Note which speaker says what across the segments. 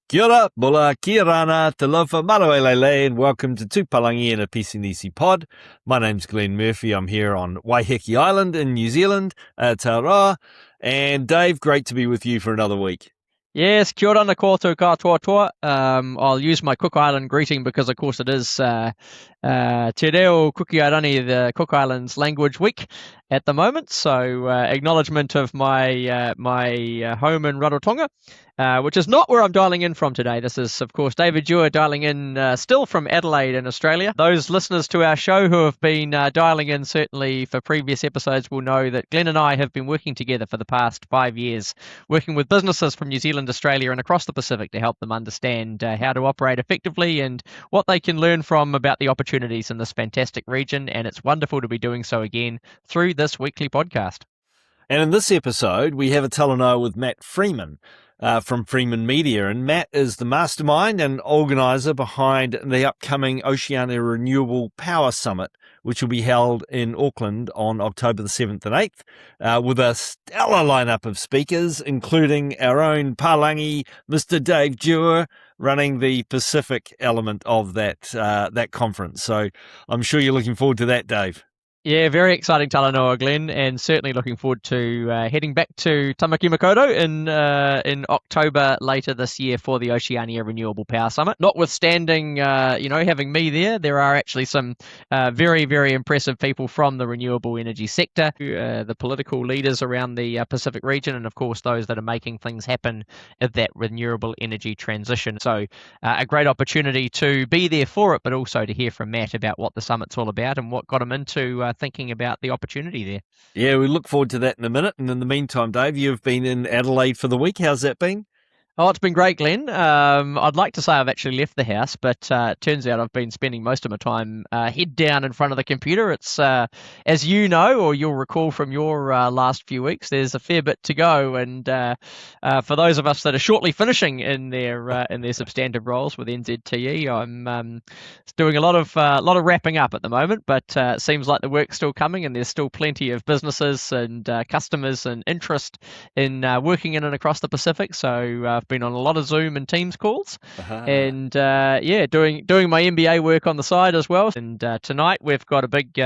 Speaker 1: Kia ora, bula, kia rana, te lofa, marawelele, and welcome to Tupalangi and a Pisinisi pod. My name's Glenn Murphy. I'm here on Waiheke Island in New Zealand, Aotearoa. And Dave, great to be with you for another week.
Speaker 2: Yes, kia ora na koutou katoa. I'll use my Cook Island greeting because, of course, it is Te Reo Kukiarani, the Cook Islands Language Week at the moment. So acknowledgement of my home in Rarotonga, which is not where I'm dialing in from today. This is, of course, David Dewar dialing in still from Adelaide in Australia. Those listeners to our show who have been dialing in certainly for previous episodes will know that Glenn and I have been working together for the past 5 years, working with businesses from New Zealand, Australia and across the Pacific to help them understand how to operate effectively and what they can learn from about the opportunities in this fantastic region. And it's wonderful to be doing so again through this weekly podcast.
Speaker 1: And in this episode, we have a Talanoa with Matt Freeman from Freeman Media. And Matt is the mastermind and organizer behind the upcoming Oceania Renewable Power Summit, which will be held in Auckland on October the 7th and 8th, with a stellar lineup of speakers, including our own Palangi, Mr. Dave Dewar, running the Pacific element of that conference. So I'm sure you're looking forward to that, Dave.
Speaker 2: Yeah, very exciting Talanoa, Glenn, and certainly looking forward to heading back to Tamaki Makaurau in October later this year for the Oceania Renewable Power Summit. Notwithstanding, having me there are actually some very, very impressive people from the renewable energy sector, the political leaders around the Pacific region, and of course those that are making things happen at that renewable energy transition. So a great opportunity to be there for it, but also to hear from Matt about what the summit's all about and what got him into thinking about the opportunity there.
Speaker 1: Yeah, we look forward to that in a minute. And in the meantime, Dave, you've been in Adelaide for the week. How's that been?
Speaker 2: Oh, it's been great, Glenn. I'd like to say I've actually left the house, but it turns out I've been spending most of my time head down in front of the computer. It's, as you know, or you'll recall from your last few weeks, there's a fair bit to go. And for those of us that are shortly finishing in their substantive roles with NZTE, I'm doing a lot of wrapping up at the moment. But it seems like the work's still coming, and there's still plenty of businesses and customers and interest in working in and across the Pacific. So I've been on a lot of Zoom and Teams calls, and doing my MBA work on the side as well. And tonight we've got a big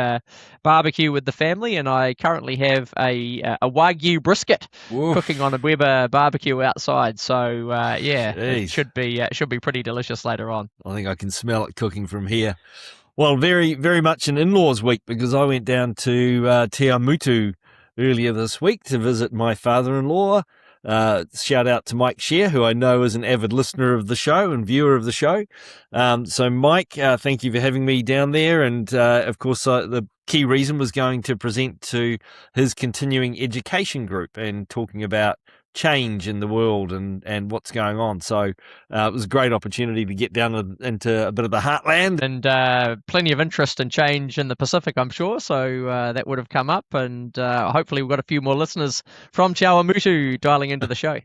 Speaker 2: barbecue with the family, and I currently have a Wagyu brisket cooking on a Weber barbecue outside. So it should be pretty delicious later on.
Speaker 1: I think I can smell it cooking from here. Well, very, very much an in-laws week, because I went down to Te Amutu earlier this week to visit my father-in-law. Shout out to Mike Sher, who I know is an avid listener of the show and viewer of the show. So Mike, thank you for having me down there. And of course, the key reason was going to present to his continuing education group and talking about change in the world and what's going on. So it was a great opportunity to get down into a bit of the heartland.
Speaker 2: And plenty of interest and change in the Pacific, I'm sure. So that would have come up, and hopefully we've got a few more listeners from Te Awamutu dialing into the show.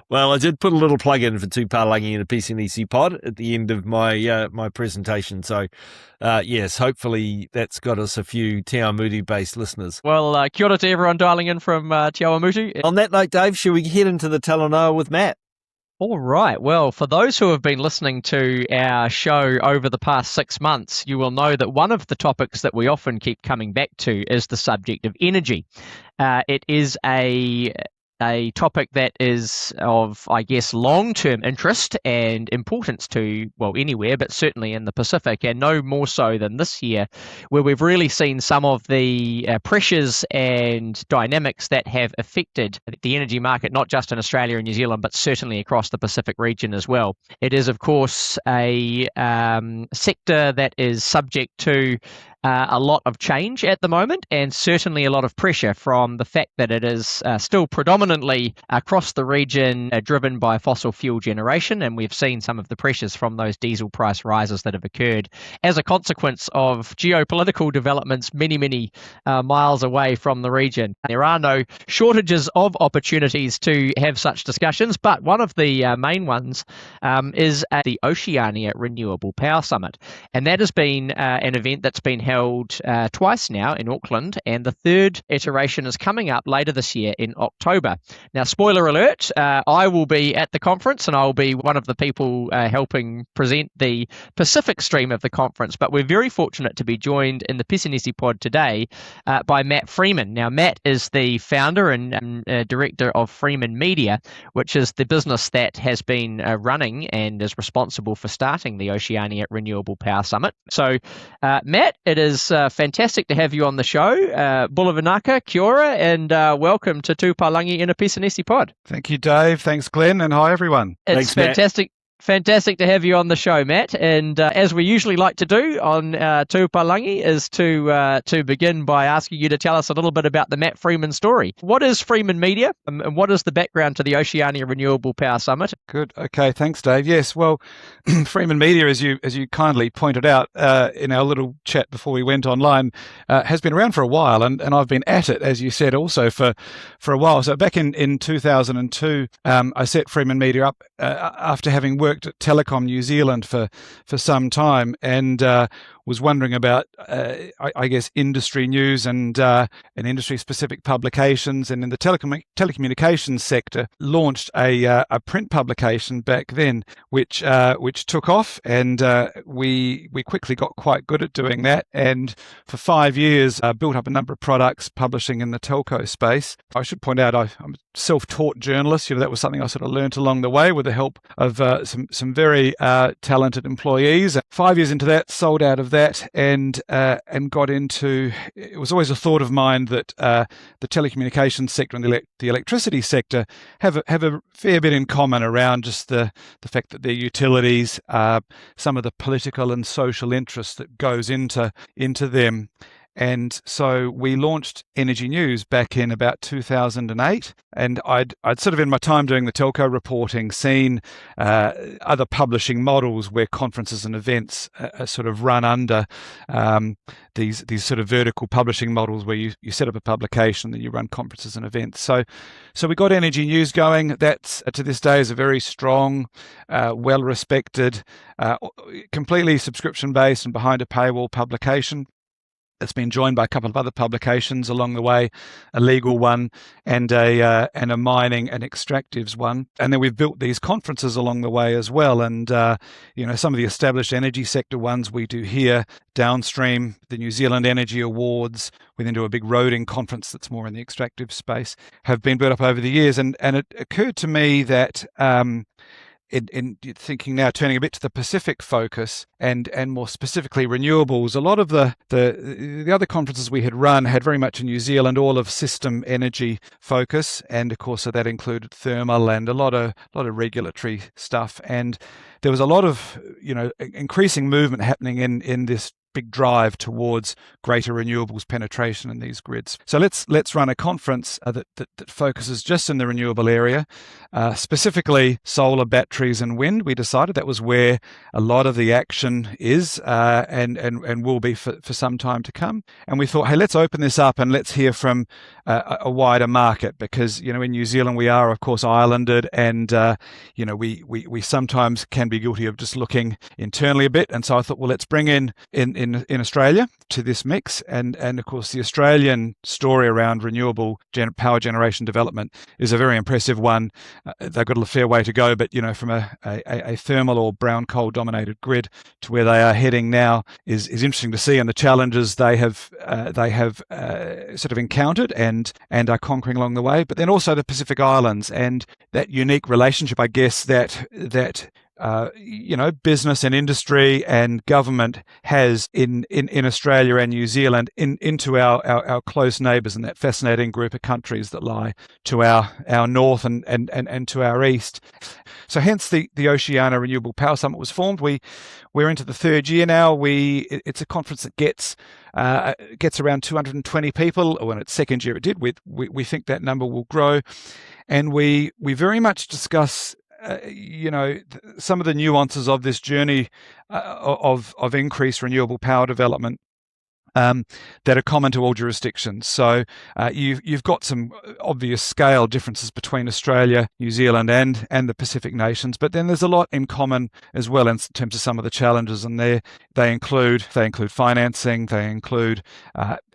Speaker 1: Well, I did put a little plug in for Tupalangi and a Pisinisi pod at the end of my my presentation. So, yes, hopefully that's got us a few Te Awamutu-based listeners.
Speaker 2: Well, kia ora to everyone dialing in from Te Awamutu.
Speaker 1: On that note, Dave, should we head into the Talanoa with Matt?
Speaker 2: All right. Well, for those who have been listening to our show over the past 6 months, you will know that one of the topics that we often keep coming back to is the subject of energy. It is a topic that is of, I guess, long-term interest and importance to, well, anywhere, but certainly in the Pacific, and no more so than this year, where we've really seen some of the pressures and dynamics that have affected the energy market, not just in Australia and New Zealand, but certainly across the Pacific region as well. It is, of course, a sector that is subject to a lot of change at the moment, and certainly a lot of pressure from the fact that it is still predominantly across the region driven by fossil fuel generation, and we've seen some of the pressures from those diesel price rises that have occurred as a consequence of geopolitical developments many miles away from the region. There are no shortages of opportunities to have such discussions, but one of the main ones is at the Oceania Renewable Power Summit, and that has been an event that's been held twice now in Auckland, and the third iteration is coming up later this year in October. Now, spoiler alert, I will be at the conference, and I'll be one of the people helping present the Pacific stream of the conference, but we're very fortunate to be joined in the Pisanesi pod today by Matt Freeman. Now, Matt is the founder and director of Freeman Media, which is the business that has been running and is responsible for starting the Oceania Renewable Power Summit. So, Matt, it is fantastic to have you on the show. Bula vinaka, kia ora, and welcome to Tūpalangi in a Pisanesi pod.
Speaker 3: Thank you, Dave. Thanks, Glenn, and hi, everyone.
Speaker 2: It's fantastic. Fantastic to have you on the show, Matt. And as we usually like to do on Tūpalangi is to begin by asking you to tell us a little bit about the Matt Freeman story. What is Freeman Media, and what is the background to the Oceania Renewable Power Summit?
Speaker 3: Good. Okay. Thanks, Dave. Yes. Well, Freeman Media, as you kindly pointed out in our little chat before we went online, has been around for a while, and I've been at it, as you said, also for a while. So back in 2002, I set Freeman Media up after having worked at Telecom New Zealand for some time, and was wondering about, I guess, industry news and industry-specific publications, and in the telecommunications sector, launched a print publication back then, which took off, and we quickly got quite good at doing that, and for 5 years built up a number of products publishing in the telco space. I should point out I'm a self-taught journalist. That was something I sort of learnt along the way with the help of some very talented employees. 5 years into that, sold out of that, and got into. It was always a thought of mine that the telecommunications sector and the electricity sector have a fair bit in common around just the fact that they're utilities, some of the political and social interest that goes into them. And so we launched Energy News back in about 2008. And I'd sort of, in my time doing the telco reporting, seen other publishing models where conferences and events are sort of run under these sort of vertical publishing models where you set up a publication and you run conferences and events. So we got Energy News going. That's, to this day, is a very strong, well-respected, completely subscription-based and behind a paywall publication. It's been joined by a couple of other publications along the way, a legal one and a mining and extractives one. And then we've built these conferences along the way as well. And, some of the established energy sector ones we do here, Downstream, the New Zealand Energy Awards, we then do a big roading conference that's more in the extractive space, have been built up over the years. And it occurred to me that in thinking now, turning a bit to the Pacific focus and more specifically renewables, a lot of the other conferences we had run had very much in New Zealand all of system energy focus, and of course so that included thermal and a lot of regulatory stuff, and there was a lot of increasing movement happening in this big drive towards greater renewables penetration in these grids. So let's run a conference that focuses just in the renewable area, specifically solar, batteries, and wind. We decided that was where a lot of the action is and will be for some time to come. And we thought, hey, let's open this up and let's hear from a wider market, because in New Zealand we are, of course, islanded, and we sometimes can be guilty of just looking internally a bit. And so I thought, well, let's bring in Australia to this mix, and of course the Australian story around renewable power generation development is a very impressive one. They've got a fair way to go, but from a thermal or brown coal dominated grid to where they are heading now is interesting to see, and the challenges they have sort of encountered and are conquering along the way. But then also the Pacific Islands and that unique relationship, I guess, that business and industry and government has in Australia and New Zealand into our close neighbours, and that fascinating group of countries that lie to our north and to our east. So hence the Oceania Renewable Power Summit was formed. We're into the third year now. It's a conference that gets around 220 people. Or in its second year it did. We think that number will grow, and we very much discuss some of the nuances of this journey of increased renewable power development that are common to all jurisdictions. So you've got some obvious scale differences between Australia, New Zealand, and the Pacific nations, but then there's a lot in common as well in terms of some of the challenges, and they include financing, they include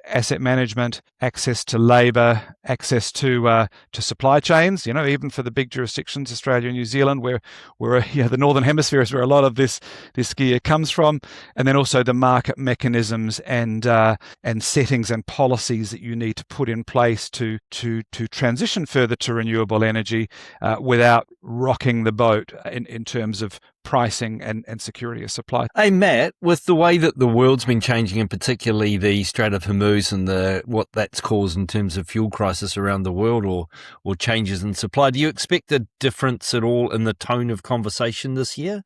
Speaker 3: asset management, access to labour, access to supply chains. Even for the big jurisdictions, Australia and New Zealand, where the northern hemisphere is where a lot of this gear comes from, and then also the market mechanisms and settings and policies that you need to put in place to transition further to renewable energy without rocking the boat in terms of pricing and security of supply.
Speaker 1: Hey, Matt, with the way that the world's been changing, and particularly the Strait of Hormuz and what that's caused in terms of fuel crisis around the world or changes in supply, do you expect a difference at all in the tone of conversation this year?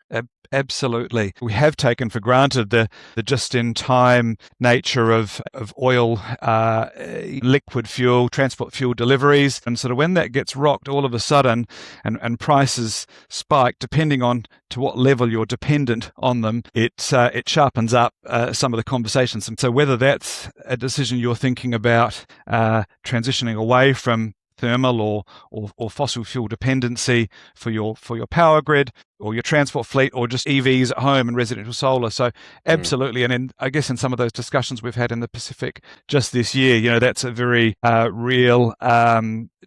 Speaker 3: Absolutely. We have taken for granted the just-in-time nature of oil, liquid fuel, transport fuel deliveries. And sort of when that gets rocked all of a sudden and prices spike, depending on to what level you're dependent on them, it sharpens up some of the conversations. And so whether that's a decision you're thinking about transitioning away from thermal or fossil fuel dependency for your power grid or your transport fleet, or just EVs at home and residential solar. So absolutely. And I guess in some of those discussions we've had in the Pacific just this year, that's a very real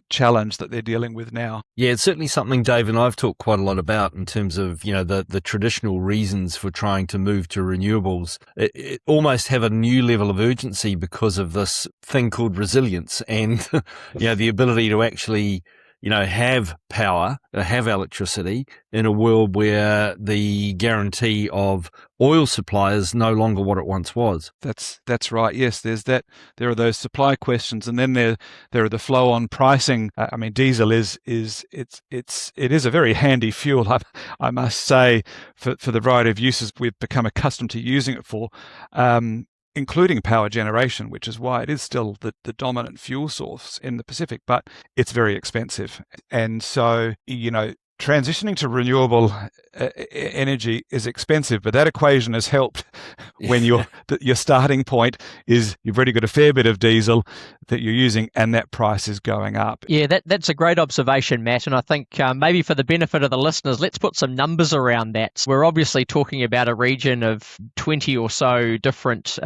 Speaker 3: challenge that they're dealing with now.
Speaker 1: Yeah, it's certainly something Dave and I've talked quite a lot about in terms of, the traditional reasons for trying to move to renewables. It almost have a new level of urgency because of this thing called resilience and, the ability to actually have power, have electricity in a world where the guarantee of oil supply is no longer what it once was.
Speaker 3: That's right. Yes, there's that. There are those supply questions, and then there are the flow-on pricing. Diesel is a very handy fuel, I must say, for the variety of uses we've become accustomed to using it for. Including power generation, which is why it is still the dominant fuel source in the Pacific, but it's very expensive. And so, transitioning to renewable energy is expensive, but that equation has helped when your starting point is you've already got a fair bit of diesel that you're using and that price is going up.
Speaker 2: Yeah, that's a great observation, Matt. And I think maybe for the benefit of the listeners, let's put some numbers around that. So we're obviously talking about a region of 20 or so different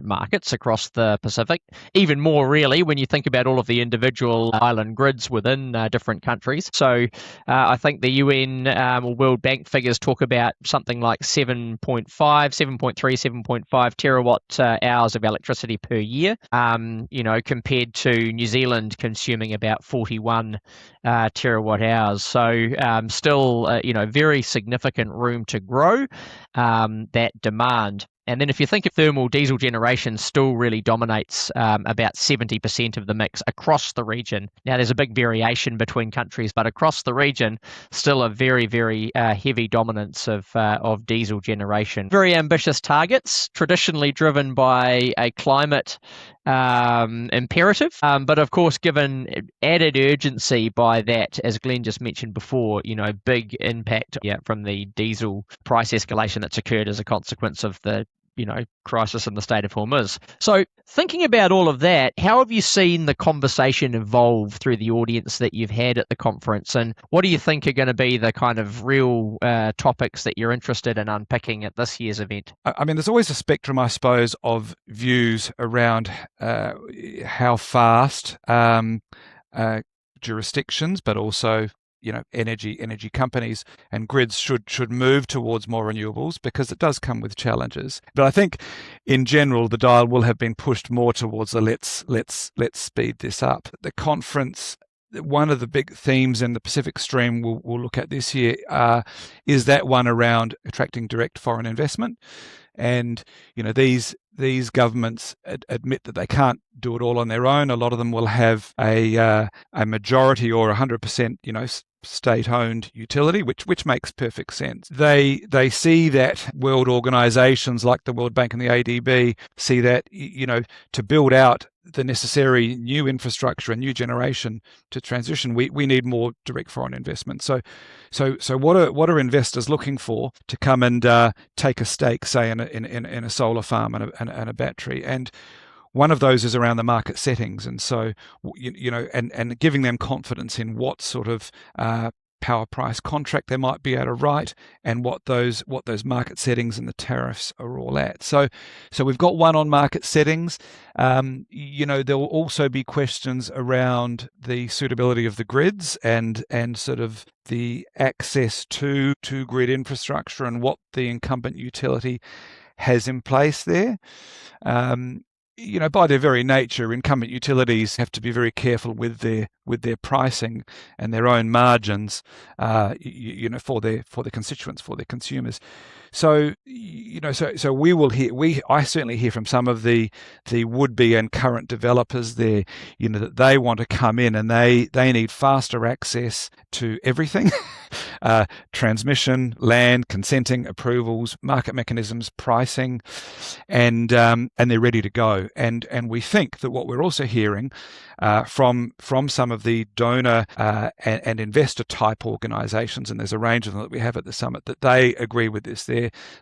Speaker 2: markets across the Pacific. Even more really when you think about all of the individual island grids within different countries. So I think the UN or World Bank figures talk about something like 7.3, 7.5 terawatt hours of electricity per year, compared to New Zealand consuming about 41 terawatt hours. So still, very significant room to grow that demand. And then if you think of thermal diesel generation still really dominates about 70% of the mix across the region. Now, there's a big variation between countries, but across the region, still a very, very heavy dominance of diesel generation. Very ambitious targets, traditionally driven by a climate imperative, but of course given added urgency by that, as Glenn just mentioned before, big impact from the diesel price escalation that's occurred as a consequence of the crisis in the Strait of Hormuz. So thinking about all of that, how have you seen the conversation evolve through the audience that you've had at the conference? And what do you think are going to be the kind of real topics that you're interested in unpicking at this year's event?
Speaker 3: There's always a spectrum, I suppose, of views around how fast jurisdictions, but also energy companies and grids should move towards more renewables, because it does come with challenges. But I think in general the dial will have been pushed more towards the let's speed this up. The conference, one of the big themes in the Pacific Stream we'll look at this year is that one around attracting direct foreign investment. And these governments admit that they can't do it all on their own. A lot of them will have a majority or 100%, state-owned utility, which makes perfect sense. They see that world organisations like the World Bank and the ADB see that to build out the necessary new infrastructure and new generation to transition, we need more direct foreign investment. So what are investors looking for to come and take a stake, say in a solar farm and a battery? And one of those is around the market settings, and so and giving them confidence in what sort of power price contract they might be able to write, and what those market settings and the tariffs are all at. So we've got one on market settings. There will also be questions around the suitability of the grids and sort of the access to grid infrastructure and what the incumbent utility has in place there. By their very nature, incumbent utilities have to be very careful with their pricing and their own margins, for their constituents, for their consumers. So I certainly hear from some of the would-be and current developers there, that they want to come in and they need faster access to everything. Transmission, land, consenting, approvals, market mechanisms, pricing, and they're ready to go. And we think that what we're also hearing from some of the donor and investor type organisations, and there's a range of them that we have at the summit, that they agree with this.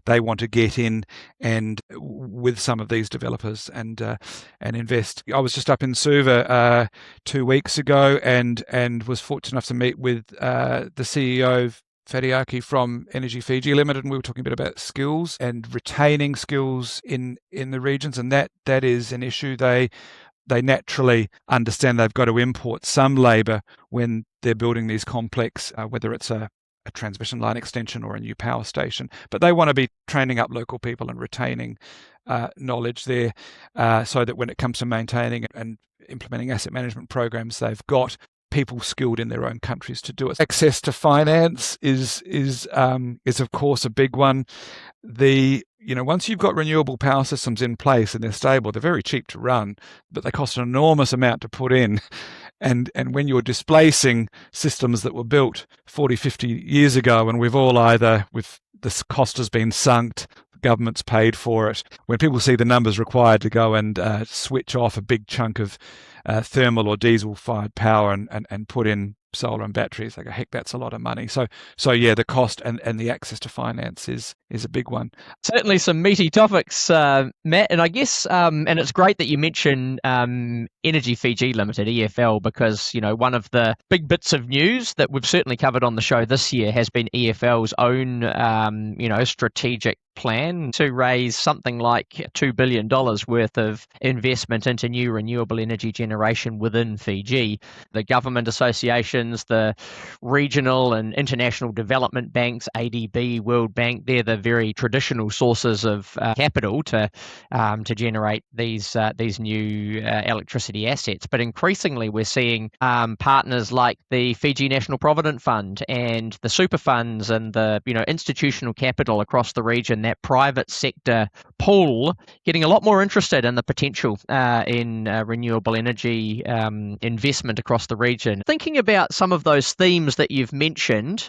Speaker 3: They want to get in and with some of these developers and invest. I was just up in Suva 2 weeks ago and was fortunate enough to meet with the CEO of Fadiaki from Energy Fiji Limited, and we were talking a bit about skills and retaining skills in the regions, and that is an issue. They naturally understand they've got to import some labour when they're building these complex, whether it's a transmission line extension or a new power station, but they want to be training up local people and retaining knowledge there, so that when it comes to maintaining and implementing asset management programs, they've got people skilled in their own countries to do it. Access to finance is of course a big one. Once you've got renewable power systems in place and they're stable, they're very cheap to run, but they cost an enormous amount to put in. And when you're displacing systems that were built 40, 50 years ago, and this cost has been sunk, the government's paid for it. When people see the numbers required to go and switch off a big chunk of thermal or diesel-fired power and put in solar and batteries, they go, heck, that's a lot of money. So yeah, the cost and the access to finance is a big one.
Speaker 2: Certainly some meaty topics, Matt, and I guess and it's great that you mention Energy Fiji Limited, EFL, because one of the big bits of news that we've certainly covered on the show this year has been EFL's own strategic plan to raise something like $2 billion worth of investment into new renewable energy generation within Fiji. The government associations, the regional and international development banks, ADB, World Bank, they're the very traditional sources of capital to generate these new electricity assets. But increasingly, we're seeing partners like the Fiji National Provident Fund and the super funds and the institutional capital across the region, that private sector pool, getting a lot more interested in the potential in renewable energy investment across the region. Thinking about some of those themes that you've mentioned,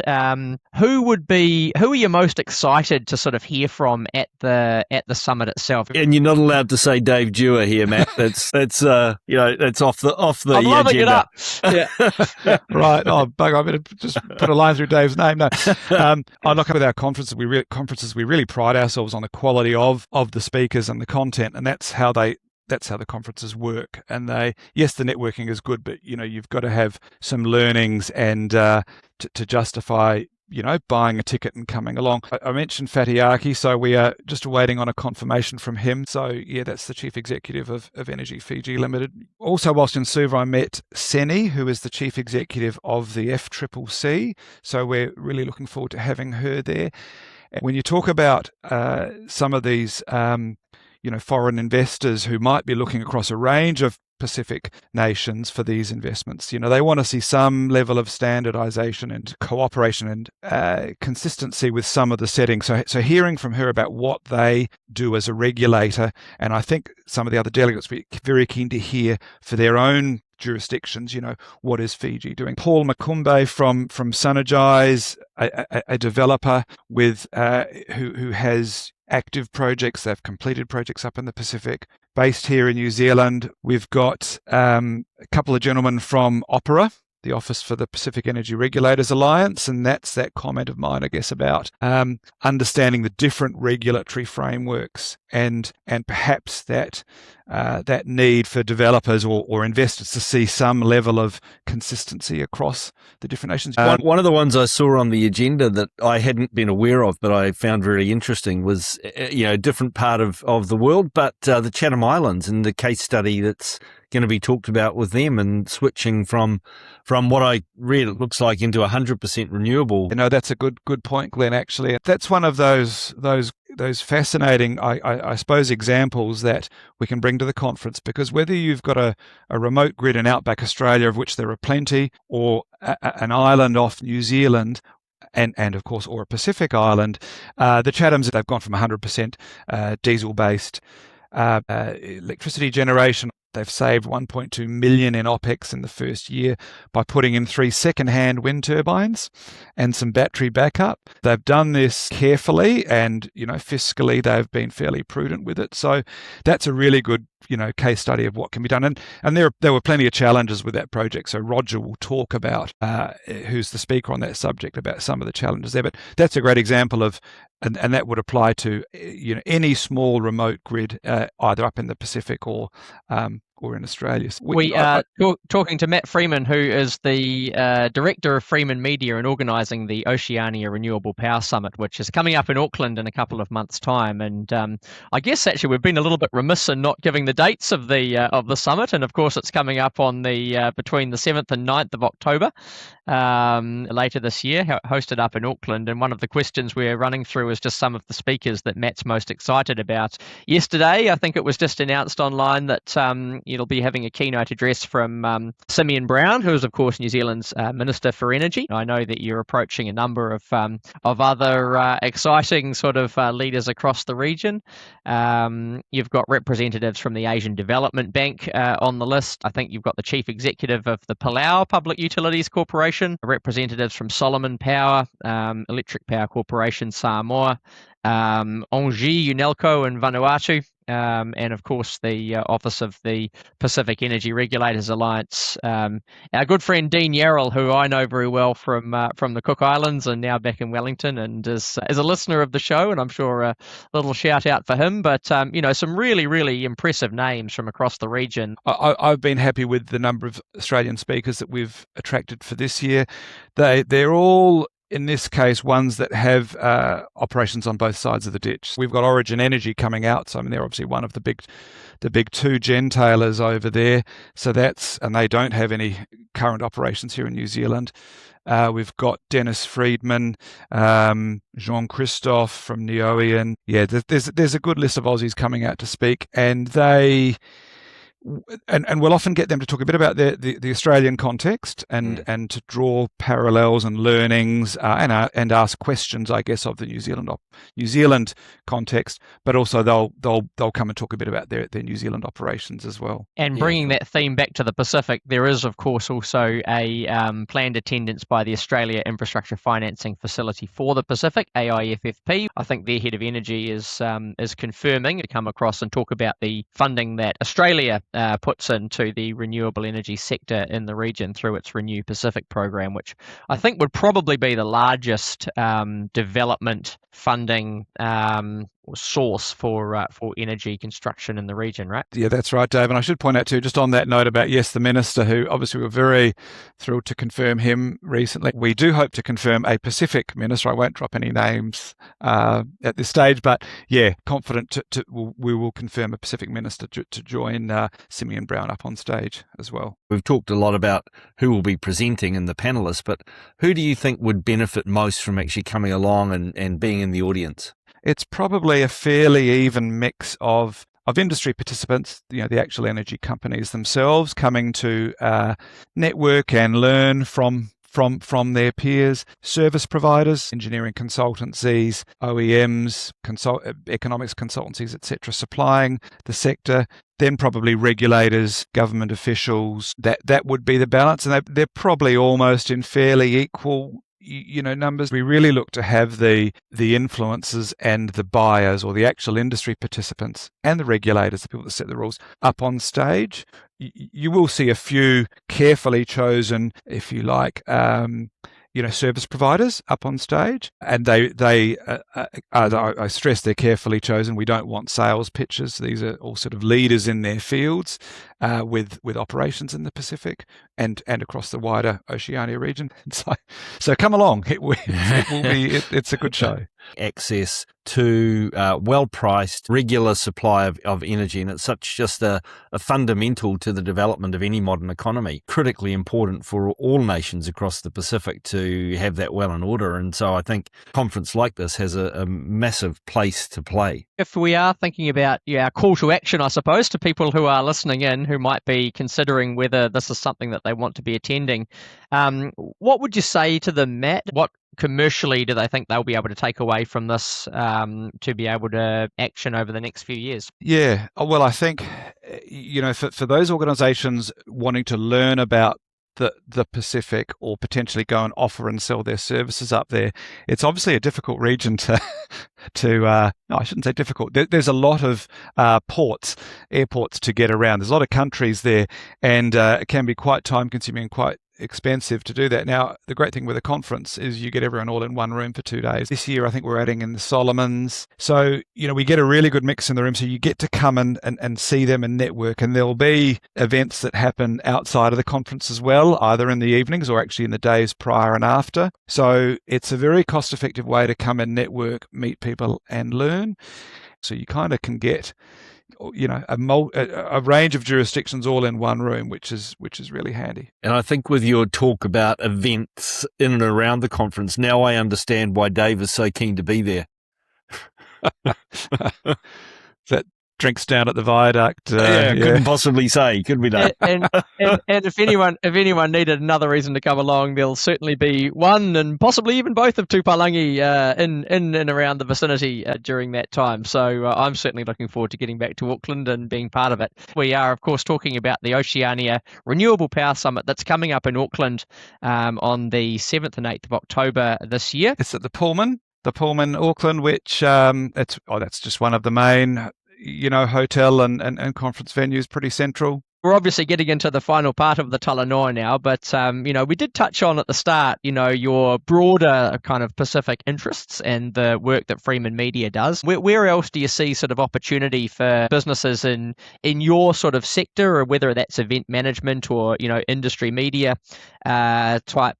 Speaker 2: who are you most excited to sort of hear from at the summit itself?
Speaker 1: And you're not allowed to say Dave Dewar here, Matt. That's that's off the
Speaker 2: I'm loving
Speaker 1: agenda.
Speaker 2: it up. Yeah.
Speaker 3: Right. Oh, bugger! I better just put a line through Dave's name. No, I look at our conferences. We really pride ourselves on the quality of the speakers and the content, and that's how the conferences work. And the networking is good, but you've got to have some learnings and to justify buying a ticket and coming along. I mentioned Fatiaki, so we are just waiting on a confirmation from him. So yeah, that's the Chief Executive of Energy Fiji Limited. Also, whilst in Suva, I met Seni, who is the Chief Executive of the FCCC. So we're really looking forward to having her there. When you talk about some of these foreign investors who might be looking across a range of Pacific nations for these investments, they want to see some level of standardization and cooperation and consistency with some of the settings. So hearing from her about what they do as a regulator, and I think some of the other delegates will be very keen to hear for their own jurisdictions, what is Fiji doing? Paul Makumbe from Sunergize, a developer with who has active projects. They've completed projects up in the Pacific. based here in New Zealand. We've got a couple of gentlemen from Opera, the Office for the Pacific Energy Regulators Alliance, and that's that comment of mine, I guess, about understanding the different regulatory frameworks and perhaps that need for developers or investors to see some level of consistency across the different nations.
Speaker 1: One of the ones I saw on the agenda that I hadn't been aware of, but I found very interesting, was a different part of the world, but the Chatham Islands and the case study that's going to be talked about with them, and switching from what I read, it looks like, into 100% renewable.
Speaker 3: That's a good point, Glenn. Actually, that's one of those fascinating, I suppose, examples that we can bring to the conference, because whether you've got a remote grid in outback Australia, of which there are plenty, or an island off New Zealand, and of course, or a Pacific island, the Chathams, they've gone from 100% diesel-based electricity generation. They've saved 1.2 million in OPEX in the first year by putting in 3 second-hand wind turbines and some battery backup. They've done this carefully, and fiscally they've been fairly prudent with it. So that's a really good case study of what can be done. And there were plenty of challenges with that project. So Roger will talk about, who's the speaker on that subject, about some of the challenges there. But that's a great example of, and that would apply to any small remote grid, either up in the Pacific or in Australia.
Speaker 2: We are talking to Matt Freeman, who is the director of Freeman Media and organising the Oceania Renewable Power Summit, which is coming up in Auckland in a couple of months' time. And I guess actually we've been a little bit remiss in not giving the dates of the summit. And of course, it's coming up on the between the 7th and 9th of October later this year, hosted up in Auckland. And one of the questions we're running through is just some of the speakers that Matt's most excited about. Yesterday, I think it was just announced online that it'll be having a keynote address from Simeon Brown, who is, of course, New Zealand's Minister for Energy. I know that you're approaching a number of other exciting sort of leaders across the region. You've got representatives from the Asian Development Bank on the list. I think you've got the Chief Executive of the Palau Public Utilities Corporation, representatives from Solomon Power, Electric Power Corporation, Samoa, Engie Unelco in Vanuatu, and of course the Office of the Pacific Energy Regulators Alliance. Our good friend Dean Yarrell, who I know very well from the Cook Islands and now back in Wellington, and is a listener of the show, and I'm sure a little shout out for him. But some really, really impressive names from across the region.
Speaker 3: I've been happy with the number of Australian speakers that we've attracted for this year. They're all, in this case, ones that have operations on both sides of the ditch. We've got Origin Energy coming out, so they're obviously one of the big two gentailers over there. And they don't have any current operations here in New Zealand. We've got Dennis Friedman, Jean-Christophe from Neoian. Yeah, there's a good list of Aussies coming out to speak, and they. And we'll often get them to talk a bit about the Australian context and to draw parallels and learnings and ask questions, I guess, of the New Zealand context. But also they'll come and talk a bit about their New Zealand operations as well.
Speaker 2: And bringing that theme back to the Pacific, there is of course also a planned attendance by the Australia Infrastructure Financing Facility for the Pacific, AIFFP. I think their head of energy is confirming to come across and talk about the funding that Australia puts into the renewable energy sector in the region through its Renew Pacific program, which I think would probably be the largest development funding source for energy construction in the region, right?
Speaker 3: Yeah, that's right, Dave. And I should point out too, just on that note about, the Minister, who obviously we're very thrilled to confirm him recently. We do hope to confirm a Pacific Minister. I won't drop any names at this stage, but confident we will confirm a Pacific Minister to join Simeon Brown up on stage as well.
Speaker 1: We've talked a lot about who will be presenting and the panelists, but who do you think would benefit most from actually coming along and being in the audience?
Speaker 3: It's probably a fairly even mix of industry participants, the actual energy companies themselves coming to network and learn from their peers, service providers, engineering consultancies, OEMs, economics consultancies, etc., supplying the sector. Then probably regulators, government officials. That would be the balance, and they're probably almost in fairly equal numbers. We really look to have the influencers and the buyers, or the actual industry participants and the regulators, the people that set the rules, up on stage. You will see a few carefully chosen, if you like, service providers up on stage, and I stress they're carefully chosen. We don't want sales pitches. These are all sort of leaders in their fields, with operations in the Pacific and across the wider Oceania region. So come along. It will be. It's a good show.
Speaker 1: Access to well-priced, regular supply of energy, and it's just a fundamental to the development of any modern economy. Critically important for all nations across the Pacific to have that well in order, and so I think a conference like this has a massive place to play.
Speaker 2: If we are thinking about our call to action, I suppose, to people who are listening in who might be considering whether this is something that they want to be attending, what would you say to them, Matt? What commercially do they think they'll be able to take away from this to be able to action over the next few years?
Speaker 3: Yeah, well, I think, for those organisations wanting to learn about the Pacific, or potentially go and offer and sell their services up there, it's obviously a difficult region to no, I shouldn't say difficult. There's a lot of airports to get around. There's a lot of countries there, and it can be quite time consuming and quite expensive to do that. Now, the great thing with a conference is you get everyone all in one room for 2 days. This year, I think we're adding in the Solomons. So, we get a really good mix in the room. So you get to come and see them and network. And there'll be events that happen outside of the conference as well, either in the evenings or actually in the days prior and after. So it's a very cost-effective way to come and network, meet people and learn. So you kind of can get a range of jurisdictions all in one room, which is really handy.
Speaker 1: And I think with your talk about events in and around the conference, now I understand why Dave is so keen to be there.
Speaker 3: That drinks down at the viaduct.
Speaker 1: Couldn't possibly say, could we?
Speaker 2: And if anyone needed another reason to come along, there'll certainly be one, and possibly even both of Tupalangi in and around the vicinity during that time. So I'm certainly looking forward to getting back to Auckland and being part of it. We are, of course, talking about the Oceania Renewable Power Summit that's coming up in Auckland on the 7th and 8th of October this year.
Speaker 3: It's at the Pullman Auckland, which that's just one of the main hotel and conference venues, pretty central.
Speaker 2: We're obviously getting into the final part of the Talanoa now, but, we did touch on at the start, your broader kind of Pacific interests and the work that Freeman Media does. Where else do you see sort of opportunity for businesses in your sort of sector, or whether that's event management or, industry media type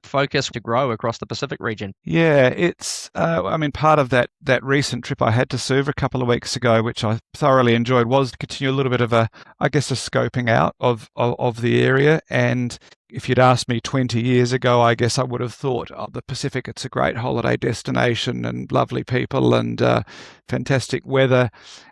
Speaker 2: focus to grow across the Pacific region? Yeah,
Speaker 3: it's, part of that recent trip I had to Suva a couple of weeks ago, which I thoroughly enjoyed, was to continue a little bit of a scoping out of the area. And if you'd asked me 20 years ago, I guess I would have thought, the Pacific, it's a great holiday destination and lovely people and fantastic weather.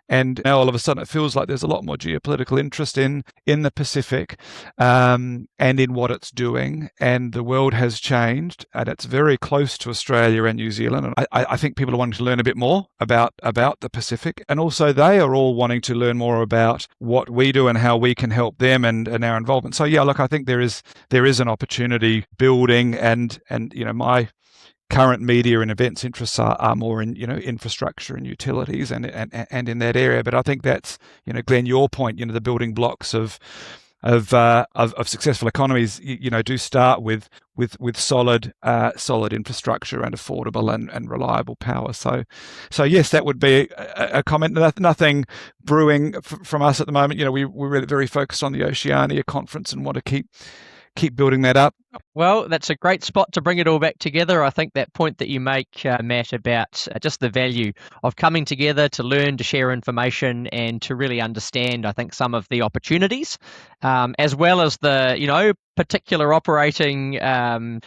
Speaker 3: And now all of a sudden it feels like there's a lot more geopolitical interest in the Pacific and in what it's doing. And the world has changed, and it's very close to Australia and New Zealand. And I think people are wanting to learn a bit more about the Pacific. And also they are all wanting to learn more about what we do and how we can help them and our involvement. So yeah, look, I think there is an opportunity building, and my current media and events interests are more in infrastructure and utilities and in that area. But I think that's Glenn, your point, the building blocks of successful economies do start with solid infrastructure and affordable and reliable power. So yes, that would be a comment. Nothing brewing from us at the moment. We're really very focused on the Oceania conference and want to keep building that up.
Speaker 2: Well, that's a great spot to bring it all back together. I think that point that you make, Matt, about just the value of coming together to learn, to share information, and to really understand, I think, some of the opportunities, as well as the, particular operating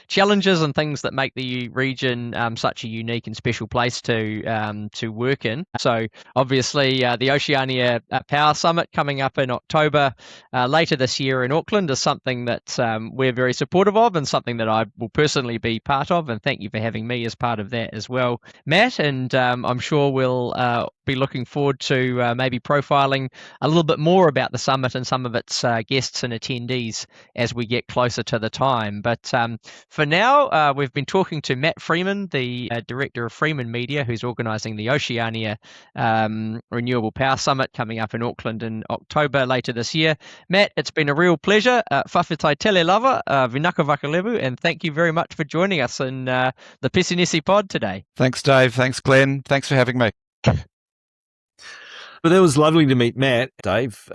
Speaker 2: challenges and things that make the region such a unique and special place to work in. So obviously the Oceania Power Summit coming up in October later this year in Auckland is something that we're very supportive of, and something that I will personally be part of. And thank you for having me as part of that as well, Matt. And I'm sure we'll be looking forward to maybe profiling a little bit more about the summit and some of its guests and attendees as we get closer to the time. But for now, we've been talking to Matt Freeman, the director of Freeman Media, who's organising the Oceania Renewable Power Summit coming up in Auckland in October later this year. Matt, it's been a real pleasure. Whawhitai tele lava, vinaka vakalevu, and thank you very much for joining us in the Pisinisi pod today.
Speaker 3: Thanks, Dave. Thanks, Glenn. Thanks for having me.
Speaker 1: But it was lovely to meet Matt, Dave.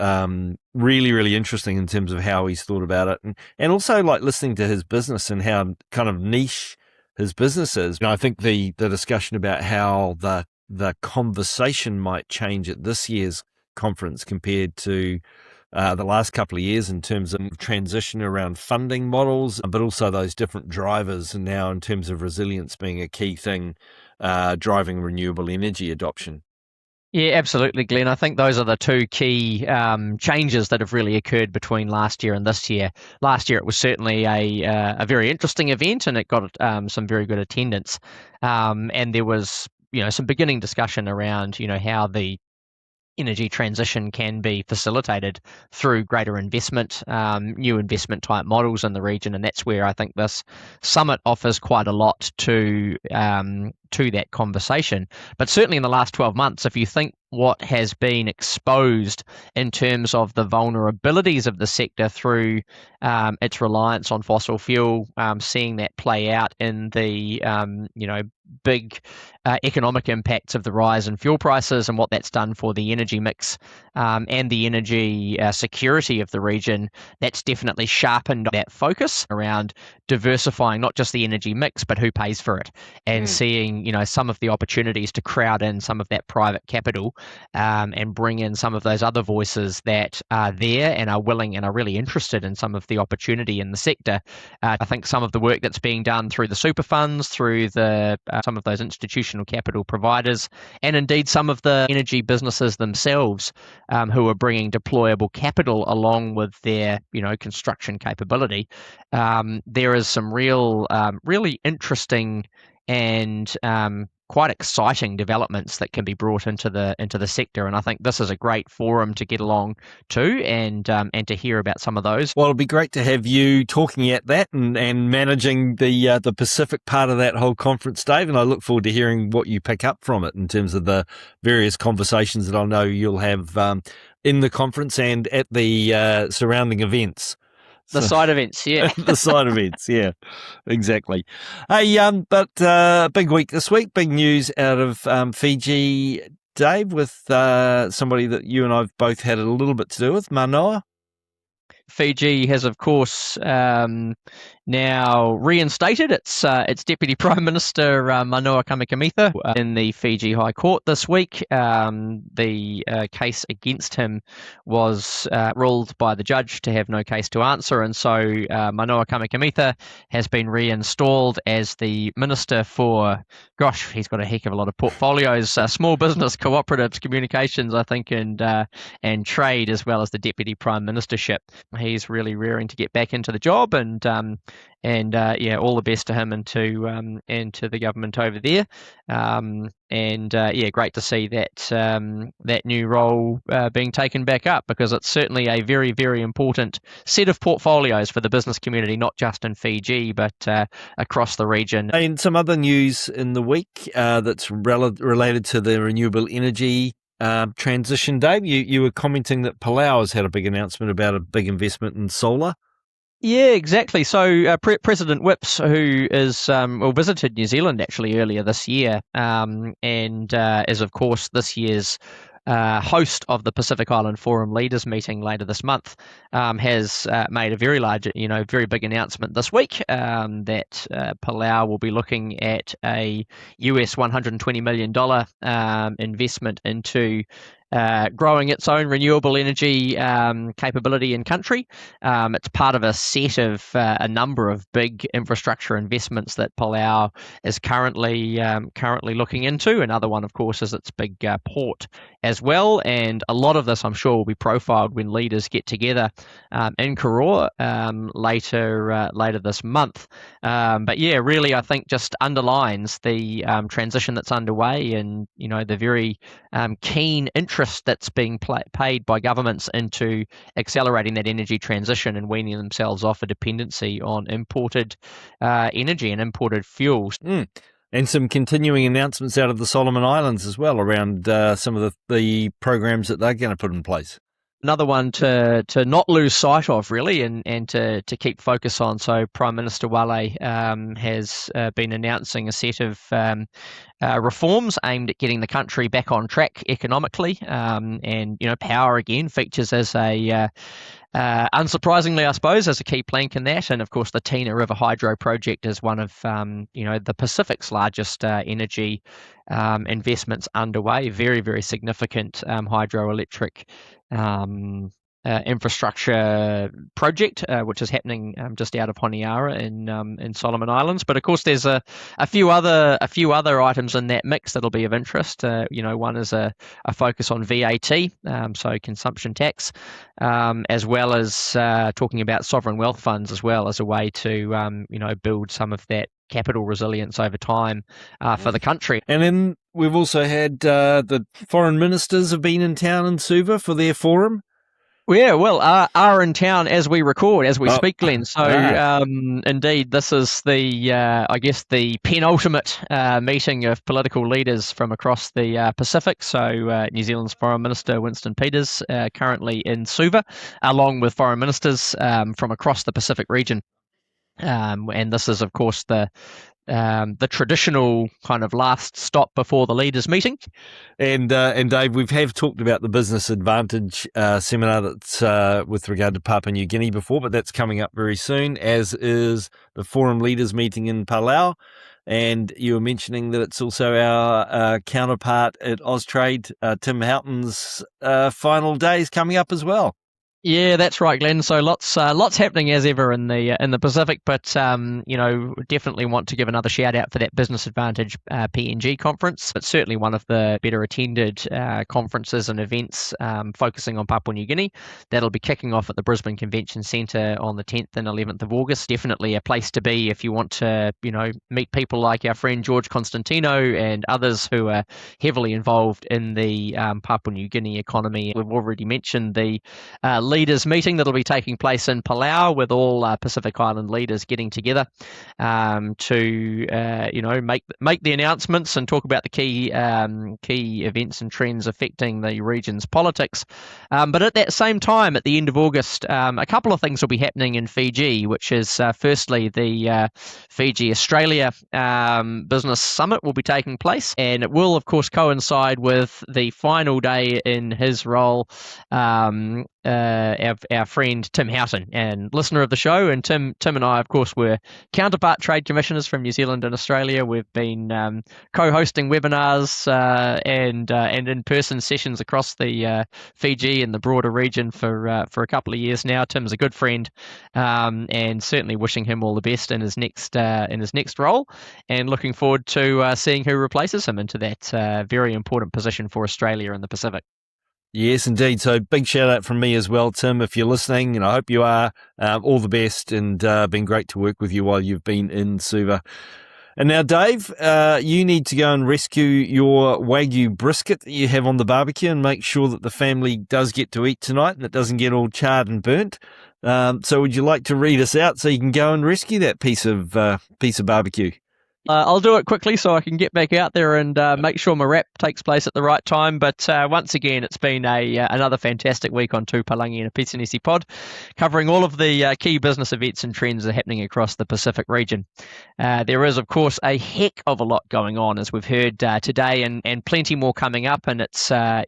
Speaker 1: Really, really interesting in terms of how he's thought about it, and also like listening to his business and how kind of niche his business is. I think the discussion about how the conversation might change at this year's conference compared to the last couple of years in terms of transition around funding models, but also those different drivers, and now in terms of resilience being a key thing driving renewable energy adoption.
Speaker 2: Yeah, absolutely, Glenn. I think those are the two key changes that have really occurred between last year and this year. Last year, it was certainly a very interesting event, and it got some very good attendance. And there was, some beginning discussion around, how the energy transition can be facilitated through greater investment, new investment type models in the region, and that's where I think this summit offers quite a lot to that conversation. But certainly in the last 12 months, if you think what has been exposed in terms of the vulnerabilities of the sector through its reliance on fossil fuel, seeing that play out in the big economic impacts of the rise in fuel prices and what that's done for the energy mix and the energy security of the region, that's definitely sharpened that focus around diversifying not just the energy mix, but who pays for it, and seeing some of the opportunities to crowd in some of that private capital and bring in some of those other voices that are there and are willing and are really interested in some of the opportunity in the sector. I think some of the work that's being done through the super funds, through the some of those institutional capital providers, and indeed some of the energy businesses themselves who are bringing deployable capital along with their construction capability. There is some really interesting and quite exciting developments that can be brought into the sector, and I think this is a great forum to get along to and to hear about some of those.
Speaker 1: Well, it'll be great to have you talking at that and managing the Pacific part of that whole conference, Dave, and I look forward to hearing what you pick up from it in terms of the various conversations that I know you'll have in the conference and at the surrounding events.
Speaker 2: The side events, yeah.
Speaker 1: The side events, yeah, exactly. Hey, but big week this week, big news out of Fiji, Dave, with somebody that you and I've both had a little bit to do with, Manoa.
Speaker 2: Fiji has, of course, now reinstated its Deputy Prime Minister Manoa Kamikamitha in the Fiji High Court this week. The case against him was ruled by the judge to have no case to answer, and so Manoa Kamikamitha has been reinstalled as the Minister for, gosh, he's got a heck of a lot of portfolios, small business, cooperatives, communications, I think, and trade, as well as the Deputy Prime Ministership. He's really rearing to get back into the job, and all the best to him and to the government over there. Great to see that new role being taken back up, because it's certainly a very, very important set of portfolios for the business community, not just in Fiji, but across the region.
Speaker 1: And some other news in the week that's related to the renewable energy transition, Dave. You were commenting that Palau has had a big announcement about a big investment in solar.
Speaker 2: Yeah, exactly. So President Whips, who is visited New Zealand actually earlier this year, and is of course this year's host of the Pacific Island Forum Leaders meeting later this month, has made a very large, very big announcement this week that Palau will be looking at a US $120 million investment into growing its own renewable energy capability in country. It's part of a set of a number of big infrastructure investments that Palau is currently looking into. Another one, of course, is its big port as well. And a lot of this, I'm sure, will be profiled when leaders get together in Koroa later this month. But yeah, really, I think just underlines the transition that's underway, and the very keen interest that's being paid by governments into accelerating that energy transition and weaning themselves off a dependency on imported energy and imported fuels.
Speaker 1: And some continuing announcements out of the Solomon Islands as well around some of the programs that they're going to put in place.
Speaker 2: Another one to not lose sight of, really, and to keep focus on. So Prime Minister Wale has been announcing a set of reforms aimed at getting the country back on track economically, and power again features as a unsurprisingly, I suppose, as a key plank in that. And of course, the Tina River Hydro Project is one of the Pacific's largest energy investments underway. Very, very significant hydroelectric infrastructure project, which is happening just out of Honiara in Solomon Islands. But of course, there's a few other items in that mix that'll be of interest. One is a focus on VAT, so consumption tax, as well as talking about sovereign wealth funds as well as a way to build some of that capital resilience over time for the country.
Speaker 1: And then we've also had the foreign ministers have been in town in Suva for their forum.
Speaker 2: Yeah, well, are in town as we record, as we speak, Glenn. So, indeed, this is the penultimate meeting of political leaders from across the Pacific. So, New Zealand's Foreign Minister Winston Peters currently in Suva, along with foreign ministers from across the Pacific region. And this is, of course, the traditional kind of last stop before the leaders' meeting.
Speaker 1: And Dave, we have talked about the Business Advantage seminar that's with regard to Papua New Guinea before, but that's coming up very soon, as is the Forum Leaders meeting in Palau. And you were mentioning that it's also our counterpart at Austrade, Tim Houghton's final days coming up as well.
Speaker 2: Yeah, that's right, Glenn. So lots happening as ever in the Pacific, but definitely want to give another shout out for that Business Advantage PNG conference. It's certainly one of the better attended conferences and events focusing on Papua New Guinea. That'll be kicking off at the Brisbane Convention Centre on the 10th and 11th of August. Definitely a place to be if you want to meet people like our friend George Constantino and others who are heavily involved in the Papua New Guinea economy. We've already mentioned the leaders meeting that'll be taking place in Palau, with all Pacific Island leaders getting together to make the announcements and talk about the key events and trends affecting the region's politics. But at that same time, at the end of August, a couple of things will be happening in Fiji, which is firstly the Fiji Australia Business Summit will be taking place, and it will of course coincide with the final day in his role. Our friend Tim Houghton, and listener of the show, and Tim and I, of course, were counterpart trade commissioners from New Zealand and Australia. We've been co-hosting webinars and in-person sessions across the Fiji and the broader region for a couple of years now. Tim's a good friend, and certainly wishing him all the best in his next role, and looking forward to seeing who replaces him into that very important position for Australia in the Pacific.
Speaker 1: Yes, indeed. So big shout out from me as well, Tim, if you're listening, and I hope you are. All the best, and been great to work with you while you've been in Suva. And now, Dave, you need to go and rescue your Wagyu brisket that you have on the barbecue and make sure that the family does get to eat tonight and it doesn't get all charred and burnt. So would you like to read us out so you can go and rescue that piece of barbecue?
Speaker 2: I'll do it quickly so I can get back out there and make sure my wrap takes place at the right time. But once again, it's been another fantastic week on Tupalangi and a Pisanisi pod, covering all of the key business events and trends that are happening across the Pacific region. There is, of course, a heck of a lot going on, as we've heard today, and plenty more coming up. And it's a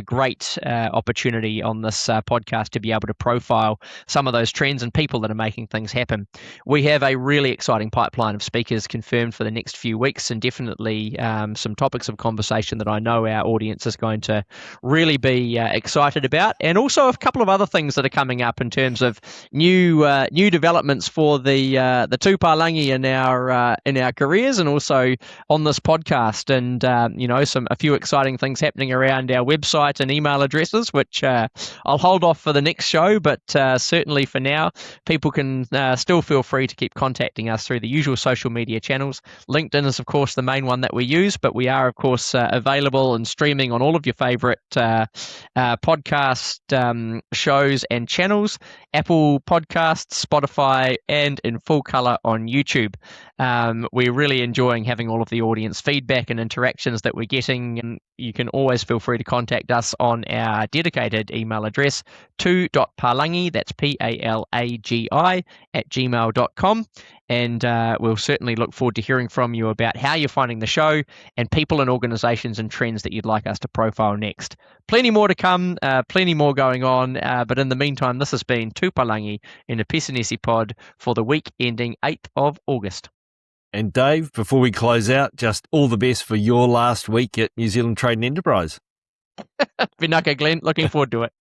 Speaker 2: great opportunity on this podcast to be able to profile some of those trends and people that are making things happen. We have a really exciting pipeline of speakers confirmed for for the next few weeks, and definitely some topics of conversation that I know our audience is going to really be excited about, and also a couple of other things that are coming up in terms of new developments for the tūpalangi in our careers, and also on this podcast, and a few exciting things happening around our website and email addresses, which I'll hold off for the next show, but certainly for now, people can still feel free to keep contacting us through the usual social media channels. LinkedIn is, of course, the main one that we use, but we are, of course, available and streaming on all of your favorite podcast shows and channels, Apple Podcasts, Spotify, and in full color on YouTube. We're really enjoying having all of the audience feedback and interactions that we're getting, and you can always feel free to contact us on our dedicated email address, tu.palangi, that's PALAGI, @gmail.com. And we'll certainly look forward to hearing from you about how you're finding the show and people and organisations and trends that you'd like us to profile next. Plenty more to come, plenty more going on, but in the meantime, this has been Tūpalangi in a Pesenesi pod for the week ending 8th of August.
Speaker 1: And Dave, before we close out, just all the best for your last week at New Zealand Trade and Enterprise.
Speaker 2: Vinaka, Glenn, looking forward to it.